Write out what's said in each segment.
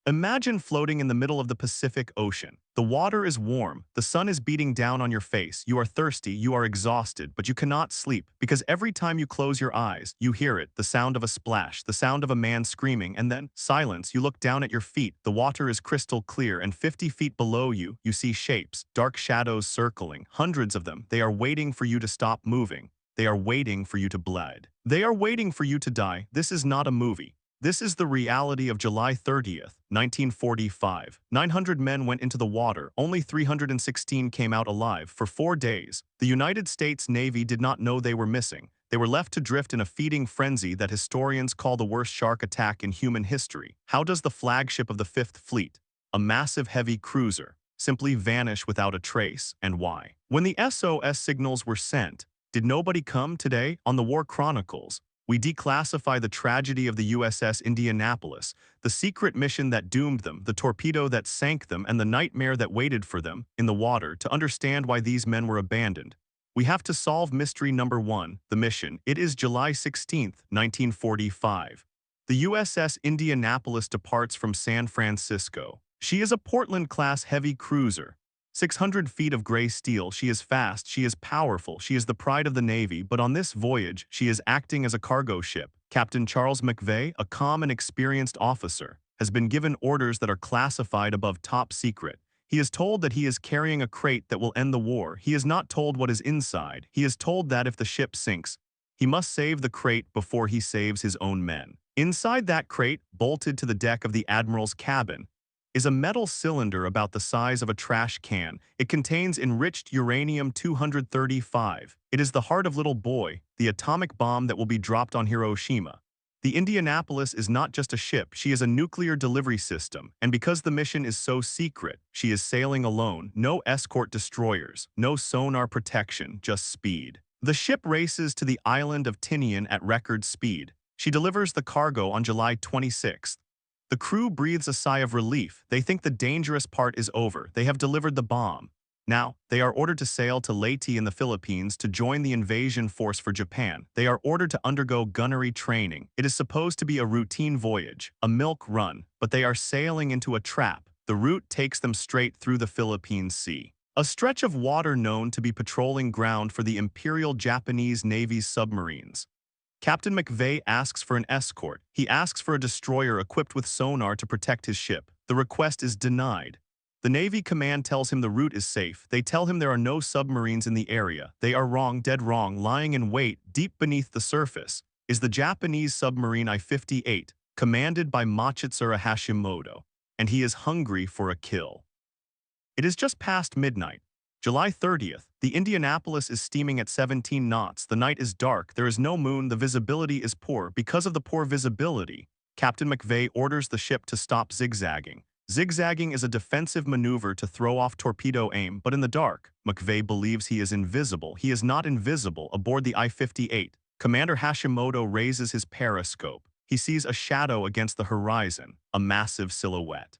Imagine floating in the middle of the Pacific Ocean. The water is warm, the sun is beating down on your face, you are thirsty, you are exhausted, but you cannot sleep because every time you close your eyes, you hear it, the sound of a splash, the sound of a man screaming, and then, silence, you look down at your feet, the water is crystal clear, and 50 feet below you, you see shapes, dark shadows circling, hundreds of them, they are waiting for you to stop moving. They are waiting for you to bleed. They are waiting for you to die. This is not a movie. This is the reality of July 30th, 1945. 900 men went into the water, only 316 came out alive. For 4 days, the United States Navy did not know they were missing. They were left to drift in a feeding frenzy that historians call the worst shark attack in human history. How does the flagship of the Fifth Fleet, a massive heavy cruiser, simply vanish without a trace, and why? When the SOS signals were sent, did nobody come today? On the War Chronicles, we declassify the tragedy of the USS Indianapolis, the secret mission that doomed them, the torpedo that sank them, and the nightmare that waited for them in the water. To understand why these men were abandoned, we have to solve mystery number 1, the mission. It is July 16th, 1945. The USS Indianapolis departs from San Francisco. She is a Portland-class heavy cruiser. 600 feet of gray steel, she is fast, she is powerful, she is the pride of the Navy, but on this voyage, she is acting as a cargo ship. Captain Charles McVay, a calm and experienced officer, has been given orders that are classified above top secret. He is told that he is carrying a crate that will end the war. He is not told what is inside. He is told that if the ship sinks, he must save the crate before he saves his own men. Inside that crate, bolted to the deck of the admiral's cabin, is a metal cylinder about the size of a trash can. It contains enriched uranium-235. It is the heart of Little Boy, the atomic bomb that will be dropped on Hiroshima. The Indianapolis is not just a ship, she is a nuclear delivery system, and because the mission is so secret, she is sailing alone, no escort destroyers, no sonar protection, just speed. The ship races to the island of Tinian at record speed. She delivers the cargo on July 26th. The crew breathes a sigh of relief. They think the dangerous part is over. They have delivered the bomb. Now, they are ordered to sail to Leyte in the Philippines to join the invasion force for Japan. They are ordered to undergo gunnery training. It is supposed to be a routine voyage, a milk run, but they are sailing into a trap. The route takes them straight through the Philippine Sea, a stretch of water known to be patrolling ground for the Imperial Japanese Navy's submarines. Captain McVay asks for an escort. He asks for a destroyer equipped with sonar to protect his ship. The request is denied. The Navy command tells him the route is safe. They tell him there are no submarines in the area. They are wrong, dead wrong. Lying in wait, deep beneath the surface, is the Japanese submarine I-58, commanded by Machitsura Hashimoto, and he is hungry for a kill. It is just past midnight. July 30th, the Indianapolis is steaming at 17 knots. The night is dark, there is no moon, the visibility is poor. Because of the poor visibility, Captain McVay orders the ship to stop zigzagging. Zigzagging is a defensive maneuver to throw off torpedo aim, but in the dark, McVay believes he is invisible. He is not invisible. Aboard the I-58, Commander Hashimoto raises his periscope. He sees a shadow against the horizon, a massive silhouette.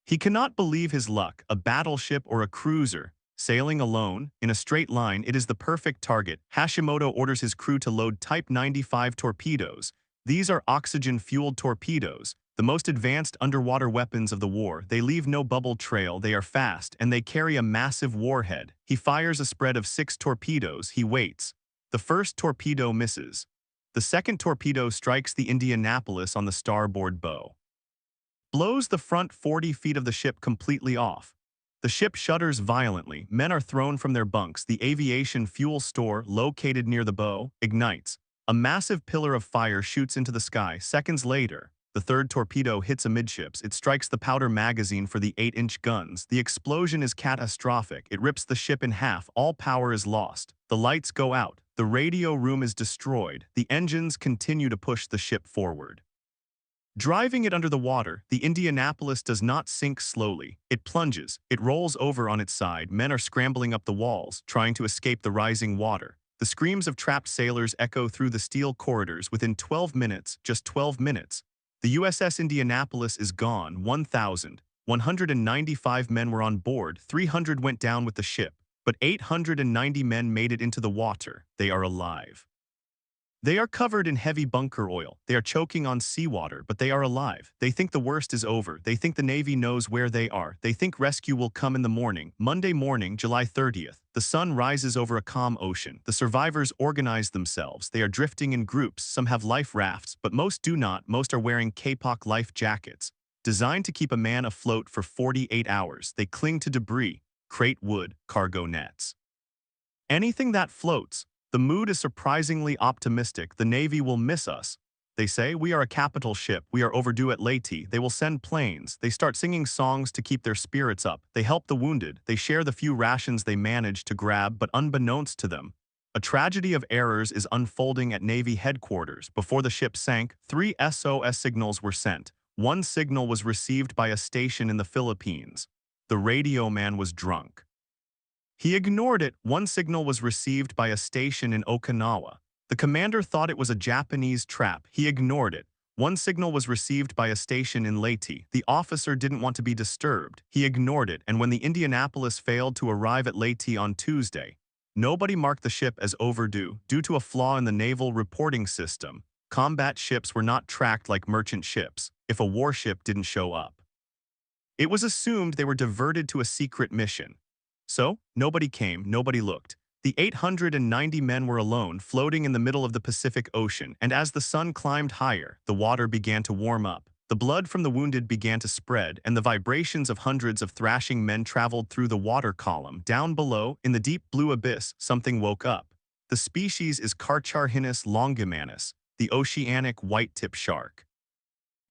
He cannot believe his luck, a battleship or a cruiser, sailing alone, in a straight line. It is the perfect target. Hashimoto orders his crew to load Type 95 torpedoes. These are oxygen-fueled torpedoes, the most advanced underwater weapons of the war. They leave no bubble trail, they are fast, and they carry a massive warhead. He fires a spread of 6 torpedoes. He waits. The first torpedo misses. The second torpedo strikes the Indianapolis on the starboard bow, blows the front 40 feet of the ship completely off. The ship shudders violently. Men are thrown from their bunks. The aviation fuel store, located near the bow, ignites. A massive pillar of fire shoots into the sky. Seconds later, the third torpedo hits amidships. It strikes the powder magazine for the 8-inch guns. The explosion is catastrophic. It rips the ship in half. All power is lost. The lights go out. The radio room is destroyed. The engines continue to push the ship forward, driving it under the water. The Indianapolis does not sink slowly. It plunges. It rolls over on its side. Men are scrambling up the walls, trying to escape the rising water. The screams of trapped sailors echo through the steel corridors. Within 12 minutes, just 12 minutes, the USS Indianapolis is gone. 1,195 men were on board. 300 went down with the ship, but 890 men made it into the water. They are alive. They are covered in heavy bunker oil. They are choking on seawater, but they are alive. They think the worst is over. They think the Navy knows where they are. They think rescue will come in the morning. Monday morning, July 30th. The sun rises over a calm ocean. The survivors organize themselves. They are drifting in groups. Some have life rafts, but most do not. Most are wearing Kapok life jackets, designed to keep a man afloat for 48 hours. They cling to debris, crate wood, cargo nets. Anything that floats. The mood is surprisingly optimistic. The Navy will miss us. They say, we are a capital ship. We are overdue at Leyte. They will send planes. They start singing songs to keep their spirits up. They help the wounded. They share the few rations they manage to grab, but unbeknownst to them, a tragedy of errors is unfolding at Navy headquarters. Before the ship sank, 3 SOS signals were sent. One signal was received by a station in the Philippines. The radio man was drunk. He ignored it. One signal was received by a station in Okinawa. The commander thought it was a Japanese trap. He ignored it. One signal was received by a station in Leyte. The officer didn't want to be disturbed. He ignored it, and when the Indianapolis failed to arrive at Leyte on Tuesday, nobody marked the ship as overdue due to a flaw in the naval reporting system. Combat ships were not tracked like merchant ships if a warship didn't show up. It was assumed they were diverted to a secret mission. So, nobody came, nobody looked. The 890 men were alone, floating in the middle of the Pacific Ocean, and as the sun climbed higher, the water began to warm up. The blood from the wounded began to spread, and the vibrations of hundreds of thrashing men traveled through the water column. Down below, in the deep blue abyss, something woke up. The species is Carcharhinus longimanus, the oceanic whitetip shark.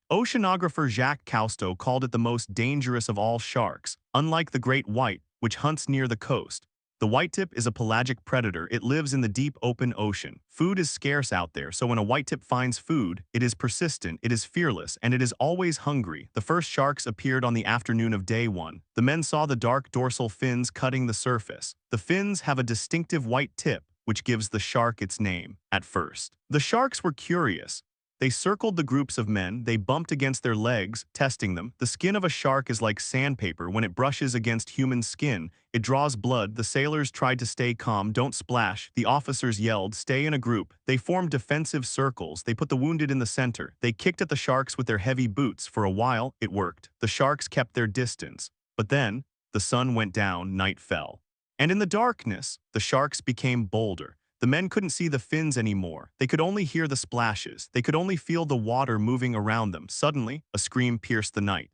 Oceanographer Jacques Cousteau called it the most dangerous of all sharks. Unlike the great white, which hunts near the coast, the whitetip is a pelagic predator. It lives in the deep open ocean. Food is scarce out there, so when a whitetip finds food, it is persistent, it is fearless, and it is always hungry. The first sharks appeared on the afternoon of day 1. The men saw the dark dorsal fins cutting the surface. The fins have a distinctive white tip, which gives the shark its name. At first, the sharks were curious. They circled the groups of men. They bumped against their legs, testing them. The skin of a shark is like sandpaper. When it brushes against human skin, it draws blood. The sailors tried to stay calm. Don't splash. The officers yelled, stay in a group. They formed defensive circles. They put the wounded in the center. They kicked at the sharks with their heavy boots. For a while, it worked. The sharks kept their distance. But then, the sun went down, night fell. And in the darkness, the sharks became bolder. The men couldn't see the fins anymore. They could only hear the splashes. They could only feel the water moving around them. Suddenly, a scream pierced the night.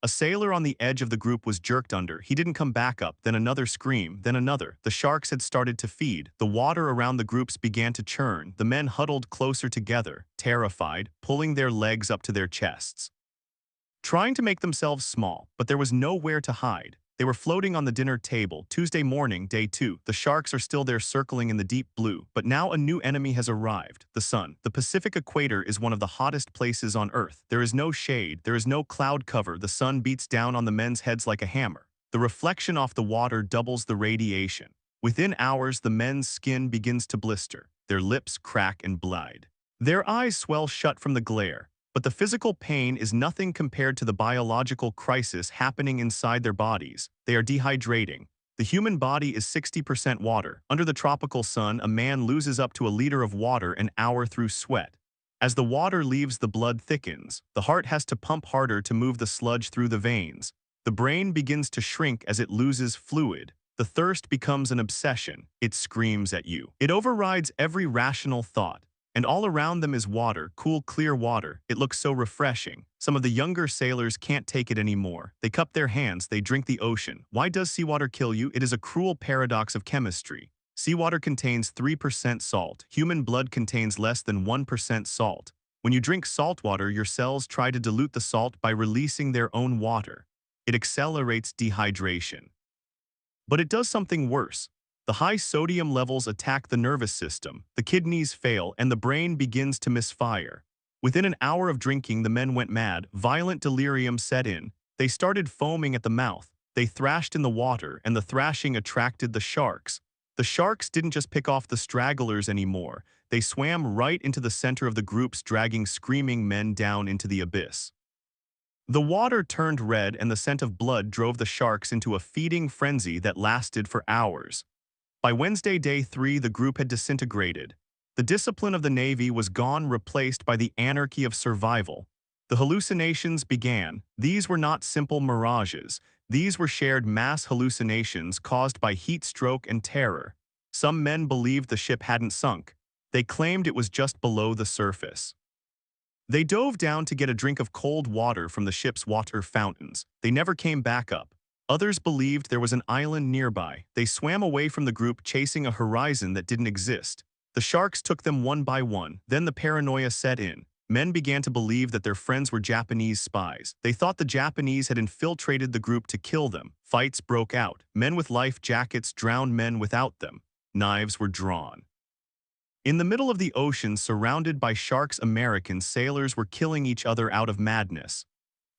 A sailor on the edge of the group was jerked under. He didn't come back up. Then another scream, then another. The sharks had started to feed. The water around the groups began to churn. The men huddled closer together, terrified, pulling their legs up to their chests, trying to make themselves small, but there was nowhere to hide. They were floating on the dinner table. Tuesday morning, day 2. The sharks are still there circling in the deep blue, but now a new enemy has arrived, the sun. The Pacific equator is one of the hottest places on Earth. There is no shade, there is no cloud cover. The sun beats down on the men's heads like a hammer. The reflection off the water doubles the radiation. Within hours, the men's skin begins to blister. Their lips crack and bleed. Their eyes swell shut from the glare. But the physical pain is nothing compared to the biological crisis happening inside their bodies. They are dehydrating. The human body is 60% water. Under the tropical sun, a man loses up to a liter of water an hour through sweat. As the water leaves, the blood thickens. The heart has to pump harder to move the sludge through the veins. The brain begins to shrink as it loses fluid. The thirst becomes an obsession. It screams at you. It overrides every rational thought. And all around them is water, cool, clear water. It looks so refreshing. Some of the younger sailors can't take it anymore. They cup their hands, they drink the ocean. Why does seawater kill you? It is a cruel paradox of chemistry. Seawater contains 3% salt. Human blood contains less than 1% salt. When you drink salt water, your cells try to dilute the salt by releasing their own water. It accelerates dehydration. But it does something worse. The high sodium levels attack the nervous system, the kidneys fail, and the brain begins to misfire. Within an hour of drinking, the men went mad. Violent delirium set in. They started foaming at the mouth. They thrashed in the water, and the thrashing attracted the sharks. The sharks didn't just pick off the stragglers anymore. They swam right into the center of the groups, dragging screaming men down into the abyss. The water turned red, and the scent of blood drove the sharks into a feeding frenzy that lasted for hours. By Wednesday, day 3, the group had disintegrated. The discipline of the Navy was gone, replaced by the anarchy of survival. The hallucinations began. These were not simple mirages. These were shared mass hallucinations caused by heat stroke and terror. Some men believed the ship hadn't sunk. They claimed it was just below the surface. They dove down to get a drink of cold water from the ship's water fountains. They never came back up. Others believed there was an island nearby. They swam away from the group, chasing a horizon that didn't exist. The sharks took them one by one. Then the paranoia set in. Men began to believe that their friends were Japanese spies. They thought the Japanese had infiltrated the group to kill them. Fights broke out. Men with life jackets drowned men without them. Knives were drawn. In the middle of the ocean, surrounded by sharks, American sailors were killing each other out of madness.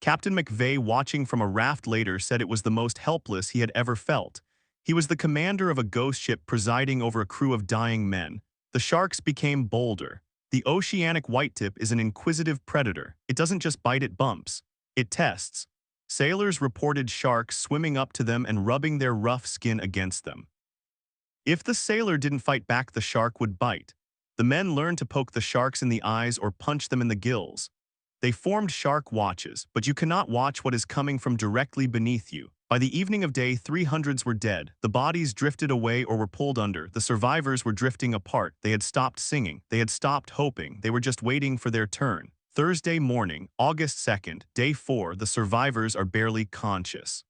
Captain McVay, watching from a raft later, said it was the most helpless he had ever felt. He was the commander of a ghost ship presiding over a crew of dying men. The sharks became bolder. The Oceanic Whitetip is an inquisitive predator. It doesn't just bite, it bumps. It tests. Sailors reported sharks swimming up to them and rubbing their rough skin against them. If the sailor didn't fight back, the shark would bite. The men learned to poke the sharks in the eyes or punch them in the gills. They formed shark watches, but you cannot watch what is coming from directly beneath you. By the evening of day 300s were dead. The bodies drifted away or were pulled under. The survivors were drifting apart. They had stopped singing. They had stopped hoping. They were just waiting for their turn. Thursday morning, August 2nd, day 4, the survivors are barely conscious.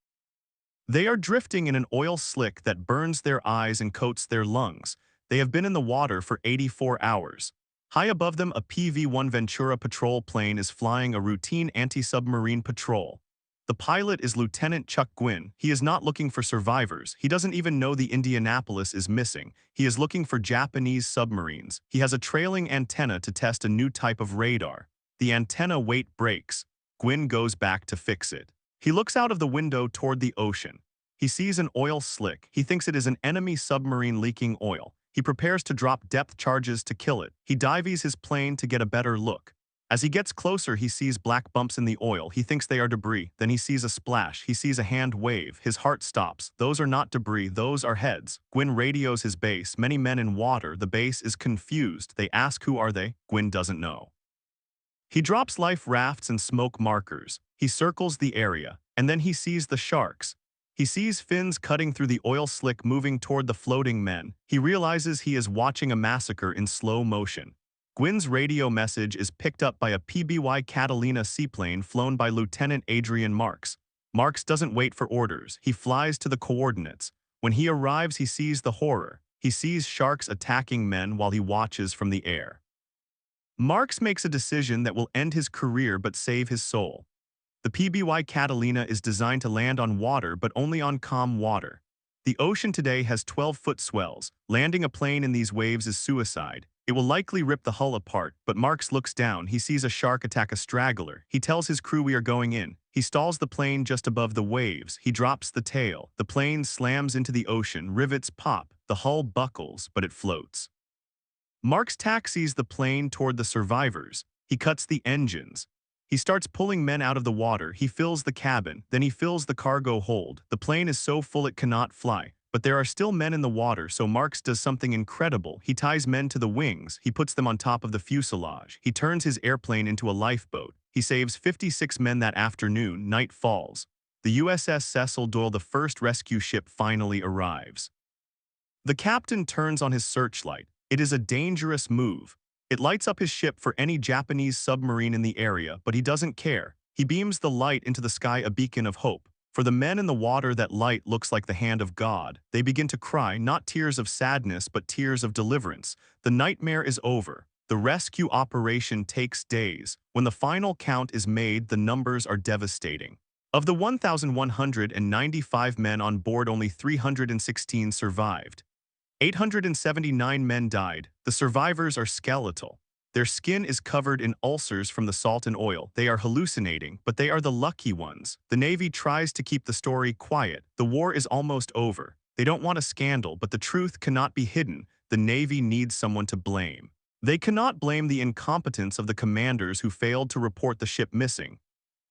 They are drifting in an oil slick that burns their eyes and coats their lungs. They have been in the water for 84 hours. High above them, a PV-1 Ventura patrol plane is flying a routine anti-submarine patrol. The pilot is Lieutenant Chuck Gwynn. He is not looking for survivors. He doesn't even know the Indianapolis is missing. He is looking for Japanese submarines. He has a trailing antenna to test a new type of radar. The antenna weight breaks. Gwynn goes back to fix it. He looks out of the window toward the ocean. He sees an oil slick. He thinks it is an enemy submarine leaking oil. He prepares to drop depth charges to kill it. He dives his plane to get a better look. As he gets closer, he sees black bumps in the oil. He thinks they are debris. Then he sees a splash. He sees a hand wave. His heart stops. Those are not debris. Those are heads. Gwynn radios his base. Many men in water. The base is confused. They ask, who are they? Gwynn doesn't know. He drops life rafts and smoke markers. He circles the area. And then he sees the sharks. He sees fins cutting through the oil slick, moving toward the floating men. He realizes he is watching a massacre in slow motion. Gwynn's radio message is picked up by a PBY Catalina seaplane flown by Lieutenant Adrian Marks. Marks doesn't wait for orders. He flies to the coordinates. When he arrives, he sees the horror. He sees sharks attacking men while he watches from the air. Marks makes a decision that will end his career but save his soul. The PBY Catalina is designed to land on water, but only on calm water. The ocean today has 12-foot swells. Landing a plane in these waves is suicide. It will likely rip the hull apart, but Marks looks down. He sees a shark attack a straggler. He tells his crew, we are going in. He stalls the plane just above the waves. He drops the tail. The plane slams into the ocean. Rivets pop. The hull buckles, but it floats. Marks taxis the plane toward the survivors. He cuts the engines. He starts pulling men out of the water. He fills the cabin. Then he fills the cargo hold. The plane is so full it cannot fly. But there are still men in the water, so Marks does something incredible. He ties men to the wings. He puts them on top of the fuselage. He turns his airplane into a lifeboat. He saves 56 men that afternoon. Night falls. The USS Cecil Doyle, the first rescue ship, finally arrives. The captain turns on his searchlight. It is a dangerous move. It lights up his ship for any Japanese submarine in the area, but he doesn't care. He beams the light into the sky, a beacon of hope. For the men in the water, that light looks like the hand of God. They begin to cry, not tears of sadness, but tears of deliverance. The nightmare is over. The rescue operation takes days. When the final count is made, the numbers are devastating. Of the 1,195 men on board, only 316 survived. 879 men died. The survivors are skeletal. Their skin is covered in ulcers from the salt and oil. They are hallucinating, but they are the lucky ones. The Navy tries to keep the story quiet. The war is almost over. They don't want a scandal, but the truth cannot be hidden. The Navy needs someone to blame. They cannot blame the incompetence of the commanders who failed to report the ship missing.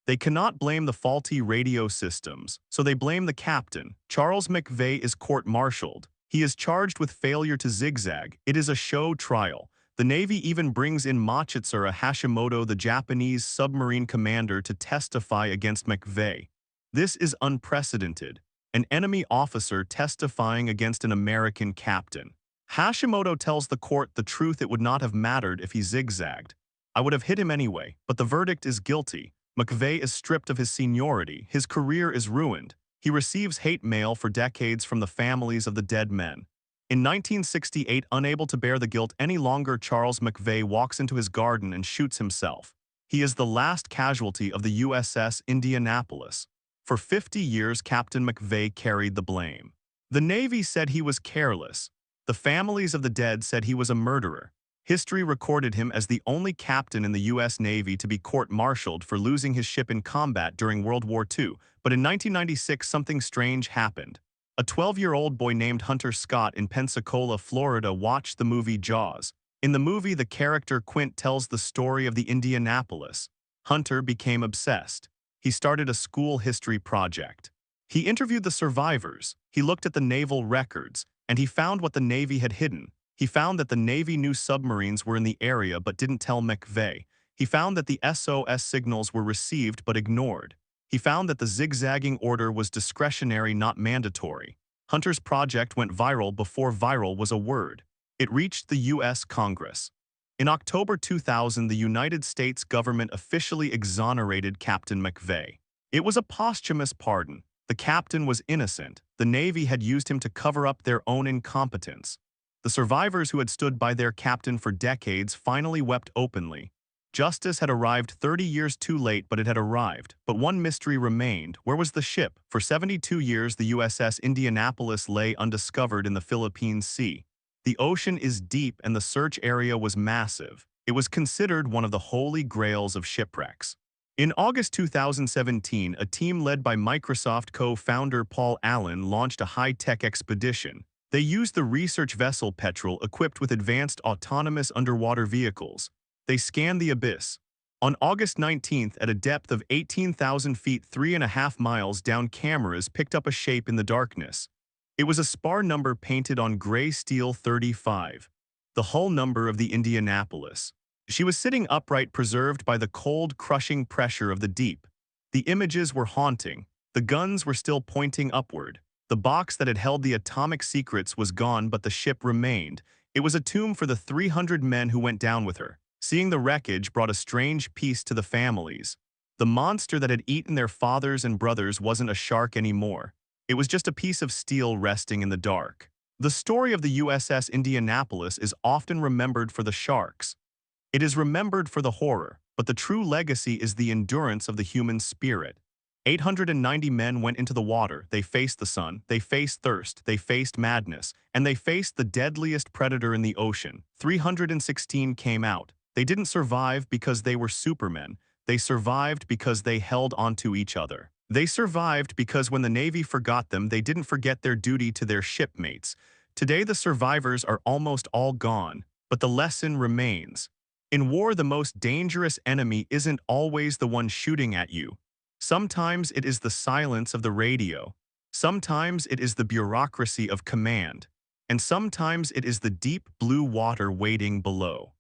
They cannot blame the faulty radio systems, so they blame the captain. Charles McVay is court-martialed. He is charged with failure to zigzag. It is a show trial. The Navy even brings in Machitsura Hashimoto, the Japanese submarine commander, to testify against McVay. This is unprecedented. An enemy officer testifying against an American captain. Hashimoto tells the court the truth: it would not have mattered if he zigzagged. I would have hit him anyway, but the verdict is guilty. McVay is stripped of his seniority, his career is ruined. He receives hate mail for decades from the families of the dead men. In 1968, unable to bear the guilt any longer, Charles McVay walks into his garden and shoots himself. He is the last casualty of the USS Indianapolis. For 50 years, Captain McVay carried the blame. The Navy said he was careless. The families of the dead said he was a murderer. History recorded him as the only captain in the U.S. Navy to be court-martialed for losing his ship in combat during World War II, but in 1996 something strange happened. A 12-year-old boy named Hunter Scott in Pensacola, Florida watched the movie Jaws. In the movie, the character Quint tells the story of the Indianapolis. Hunter became obsessed. He started a school history project. He interviewed the survivors, he looked at the naval records, and he found what the Navy had hidden. He found that the Navy knew submarines were in the area but didn't tell McVay. He found that the SOS signals were received but ignored. He found that the zigzagging order was discretionary, not mandatory. Hunter's project went viral before viral was a word. It reached the U.S. Congress. In October 2000, the United States government officially exonerated Captain McVay. It was a posthumous pardon. The captain was innocent. The Navy had used him to cover up their own incompetence. The survivors who had stood by their captain for decades finally wept openly. Justice had arrived 30 years too late, but it had arrived. But one mystery remained. Where was the ship? For 72 years, the USS Indianapolis lay undiscovered in the Philippine Sea. The ocean is deep and the search area was massive. It was considered one of the holy grails of shipwrecks. In August 2017, a team led by Microsoft co-founder Paul Allen launched a high-tech expedition. They used the research vessel Petrel, equipped with advanced autonomous underwater vehicles. They scanned the abyss. On August 19th, at a depth of 18,000 feet, 3.5 miles down, cameras picked up a shape in the darkness. It was a spar number painted on gray steel: 35. The hull number of the Indianapolis. She was sitting upright, preserved by the cold, crushing pressure of the deep. The images were haunting. The guns were still pointing upward. The box that had held the atomic secrets was gone, but the ship remained. It was a tomb for the 300 men who went down with her. Seeing the wreckage brought a strange peace to the families. The monster that had eaten their fathers and brothers wasn't a shark anymore. It was just a piece of steel resting in the dark. The story of the USS Indianapolis is often remembered for the sharks. It is remembered for the horror, but the true legacy is the endurance of the human spirit. 890 men went into the water. They faced the sun, they faced thirst, they faced madness, and they faced the deadliest predator in the ocean. 316 came out. They didn't survive because they were supermen. They survived because they held onto each other. They survived because when the Navy forgot them, they didn't forget their duty to their shipmates. Today, the survivors are almost all gone, but the lesson remains. In war, the most dangerous enemy isn't always the one shooting at you. Sometimes it is the silence of the radio. Sometimes it is the bureaucracy of command. And sometimes it is the deep blue water waiting below.